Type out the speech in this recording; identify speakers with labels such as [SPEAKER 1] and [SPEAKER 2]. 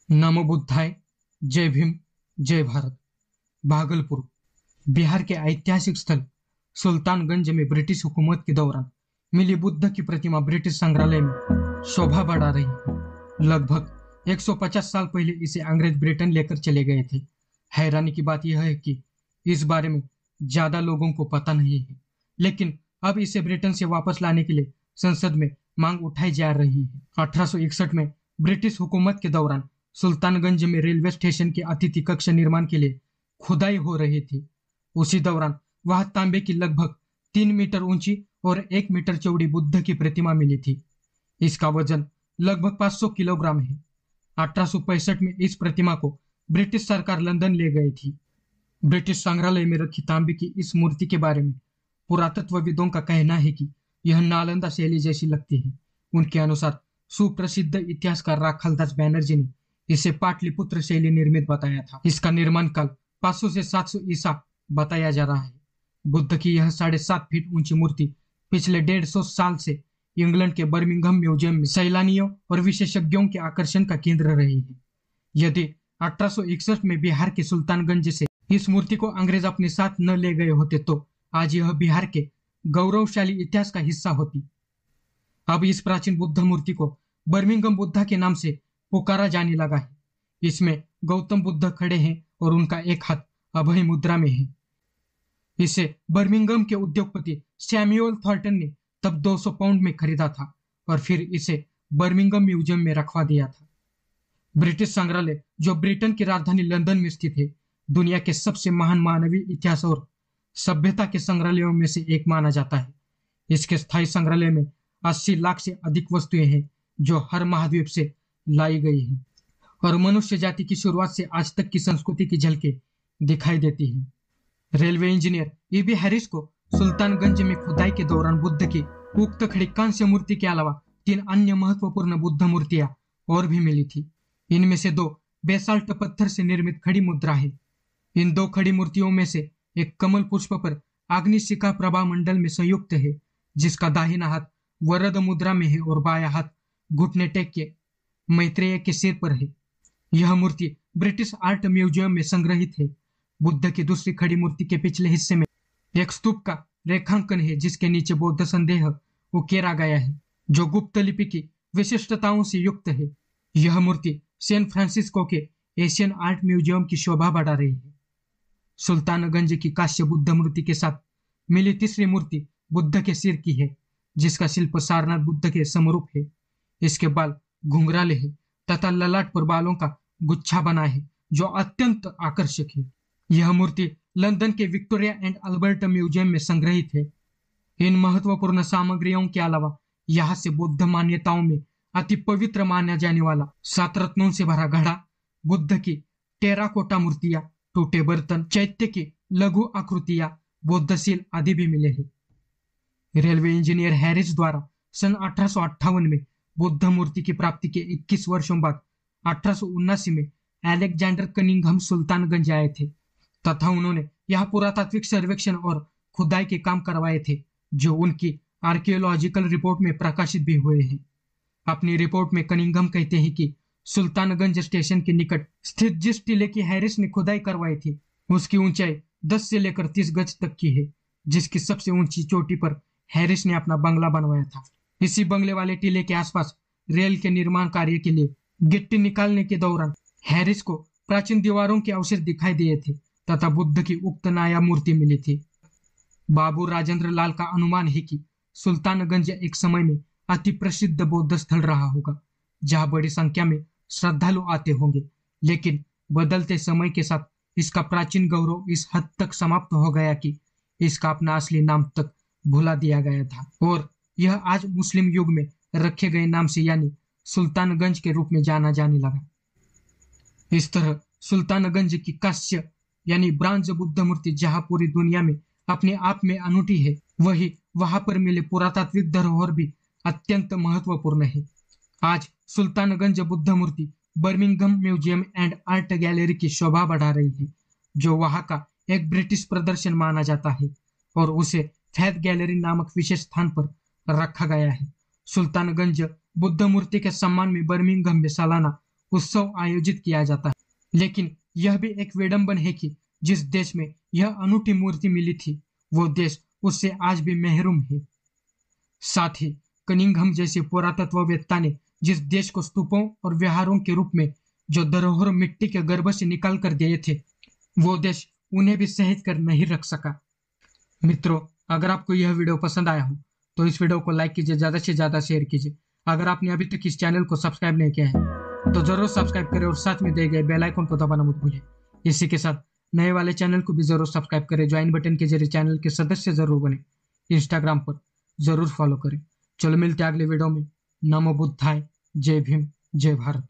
[SPEAKER 1] नमो बुद्धाय। जय भीम। जय भारत। भागलपुर बिहार के ऐतिहासिक स्थल सुल्तानगंज में ब्रिटिश हुकूमत के दौरान मिली बुद्ध की प्रतिमा ब्रिटिश संग्रहालय में शोभा बढ़ा रही है। लगभग 150 साल पहले इसे अंग्रेज ब्रिटेन लेकर चले गए थे। हैरानी की बात यह है कि इस बारे में ज्यादा लोगों को पता नहीं है, लेकिन अब इसे ब्रिटेन से वापस लाने के लिए संसद में मांग उठाई जा रही है। 1861 में ब्रिटिश हुकूमत के दौरान सुल्तानगंज में रेलवे स्टेशन के अतिथि कक्ष निर्माण के लिए खुदाई हो रही थी। उसी दौरान वहां तांबे की लगभग 3 मीटर ऊंची और 1 मीटर चौड़ी बुद्ध की प्रतिमा मिली थी। इसका वजन लगभग 500 किलोग्राम है। 1865 में इस प्रतिमा को ब्रिटिश सरकार लंदन ले गई थी। ब्रिटिश संग्रहालय में रखी तांबे की इस मूर्ति के बारे में पुरातत्वविदों का कहना है कि यह नालंदा शैली जैसी लगती है। उनके अनुसार सुप्रसिद्ध इतिहासकार राखालदास बैनर्जी ने इसे पाटलिपुत्र शैली निर्मित बताया था। इसका निर्माण काल 500 से 700 ईसा बताया जा रहा है। बुद्ध की यह 7.5 फीट ऊंची मूर्ति पिछले 150 साल से इंग्लैंड के बर्मिंघम म्यूजियम में सैलानियों और विशेषज्ञों के आकर्षण का केंद्र रही है। यदि 1861 में बिहार के सुल्तानगंज से इस मूर्ति को अंग्रेज अपने साथ न ले गए होते तो आज यह बिहार के गौरवशाली इतिहास का हिस्सा होती। अब इस प्राचीन बुद्ध मूर्ति को बर्मिंघम बुद्धा के नाम से पुकारा जाने लगा है। इसमें गौतम बुद्ध खड़े हैं और उनका एक हाथ अभय मुद्रा में है। इसे बर्मिंघम के उद्योगपति सैमुअल थॉर्टन ने तब 200 पाउंड में खरीदा था और फिर इसे बर्मिंघम म्यूजियम में रखवा दिया था। ब्रिटिश संग्रहालय, जो ब्रिटेन की राजधानी लंदन में स्थित है, दुनिया के सबसे महान मानवीय इतिहास और सभ्यता के संग्रहालयों में से एक माना जाता है। इसके स्थायी संग्रहालय में 80 लाख से अधिक वस्तुएं हैं जो हर महाद्वीप से लाई गई हैं और मनुष्य जाति की शुरुआत से आज तक की संस्कृति की झलकें दिखाई देती हैं। रेलवे इंजीनियर ईबी हैरिस को सुल्तानगंज में खुदाई के दौरान बुद्ध की उक्त खड़ी कांस्य मूर्ति के अलावा 3 अन्य महत्वपूर्ण बुद्ध मूर्तियां और भी मिली थी। इनमें से 2 बेसाल्ट पत्थर से निर्मित खड़ी मुद्रा है। इन 2 खड़ी मूर्तियों में से एक कमल पुष्प पर अग्निशिखा प्रभा मंडल में संयुक्त है, जिसका दाहिना हाथ वरद मुद्रा में है और बायां हाथ घुटने टेक के मैत्रेय के सिर पर है। यह मूर्ति ब्रिटिश आर्ट म्यूजियम में संग्रहित है। बुद्ध की दूसरी खड़ी मूर्ति के पिछले हिस्से में एक स्तूप का रेखांकन है, जिसके नीचे बौद्ध संदेह उकेरा गया है, जो गुप्त लिपि की विशिष्टताओं से युक्त है। यह मूर्ति सैन फ्रांसिस्को के एशियन आर्ट म्यूजियम की शोभा बढ़ा रही है। सुल्तानगंज की कांस्य बुद्ध मूर्ति के साथ मिली तीसरी मूर्ति बुद्ध के सिर की है, जिसका शिल्प सारनाथ बुद्ध के समरूप है। इसके बाल घुंघराले हैं तथा ललाट पर बालों का गुच्छा बना है, जो अत्यंत आकर्षक है। यह मूर्ति लंदन के विक्टोरिया एंड अल्बर्ट म्यूजियम में संग्रहित है। इन महत्वपूर्ण सामग्रियों के अलावा यहाँ से बौद्ध मान्यताओं में अति पवित्र माना जाने वाला 7 रत्नों से भरा घड़ा, बुद्ध की टेराकोटा मूर्तियां, टूटे बर्तन, चैत्य की लघु आकृतियां, बौद्धशील आदि भी मिले हैं। रेलवे इंजीनियर हैरिस द्वारा सन 1858 में बुद्ध मूर्ति की प्राप्ति के 21 वर्षों बाद 1879 में अलेक्जेंडर कनिंघम सुल्तानगंज आए थे तथा उन्होंने यहाँ पुरातात्विक सर्वेक्षण और खुदाई के काम करवाए थे, जो उनकी आर्कियोलॉजिकल रिपोर्ट में प्रकाशित भी हुए हैं। अपनी रिपोर्ट में कनिंघम कहते हैं कि सुल्तानगंज स्टेशन के निकट स्थित जिस टीले की हैरिस ने खुदाई करवाई थी, उसकी ऊंचाई 10 से लेकर 30 गज तक की है, जिसकी सबसे ऊंची चोटी पर हैरिस ने अपना बंगला बनवाया था। इसी बंगले वाले टीले के आसपास रेल के निर्माण कार्य के लिए गिट्टी निकालने के दौरान हैरिस को प्राचीन दीवारों के अवशेष दिखाई दिए थे तथा बुद्ध की उक्त नाया मूर्ति मिली थी। बाबू राजेंद्र लाल का अनुमान है कि सुल्तानगंज एक समय में अति प्रसिद्ध बौद्ध स्थल रहा होगा, जहां बड़ी संख्या में श्रद्धालु आते होंगे, लेकिन बदलते समय के साथ इसका प्राचीन गौरव इस हद तक समाप्त हो गया कि इसका अपना असली नाम तक भुला दिया गया था और यह आज मुस्लिम युग में रखे गए नाम से यानी सुल्तानगंज के रूप में जाना जाने लगा। इस तरह सुल्तानगंज की कांस्य यानी ब्रांज बुद्ध मूर्ति जहां पूरी दुनिया में अपने आप में अनूठी है, वही वहां पर मिले पुरातात्विक धरोहर भी अत्यंत महत्वपूर्ण है। आज सुल्तानगंज बुद्ध मूर्ति Birmingham museum and art gallery की शोभा बढ़ा रही है, जो वहां का एक ब्रिटिश प्रदर्शन माना जाता है और उसे फैद गैलरी नामक विशेष स्थान पर रखा गया है। सुल्तानगंज बुद्ध मूर्ति के सम्मान में बर्मिंघम में सालाना उत्सव आयोजित किया जाता है। लेकिन यह भी एक विडंबन है कि जिस देश में यह अनूठी मूर्ति मिली थी वो देश उससे आज भी महरूम है। साथ ही कनिंघम जैसे पुरातत्ववेत्ता ने जिस देश को स्तूपों और विहारों के रूप में जो धरोहर मिट्टी के गर्भ से निकाल कर दिए थे वो देश उन्हें भी सहेज कर नहीं रख सका। मित्रों, अगर आपको यह वीडियो पसंद आया हो तो इस वीडियो को लाइक कीजिए, ज़्यादा से ज़्यादा शेयर कीजिए। अगर आपने अभी तक इस चैनल को सब्सक्राइब नहीं किया है तो जरूर सब्सक्राइब करें और साथ में दिए गए बेल आइकन को दबाना मत भूलें। इसी के साथ नए वाले चैनल को भी जरूर सब्सक्राइब करें, ज्वाइन बटन के जरिए चैनल के सदस्य जरूर बने, इंस्टाग्राम पर जरूर फॉलो करें। चलो मिलते हैं अगले वीडियो में। नमो बुद्धाय, जय भीम, जय भारत।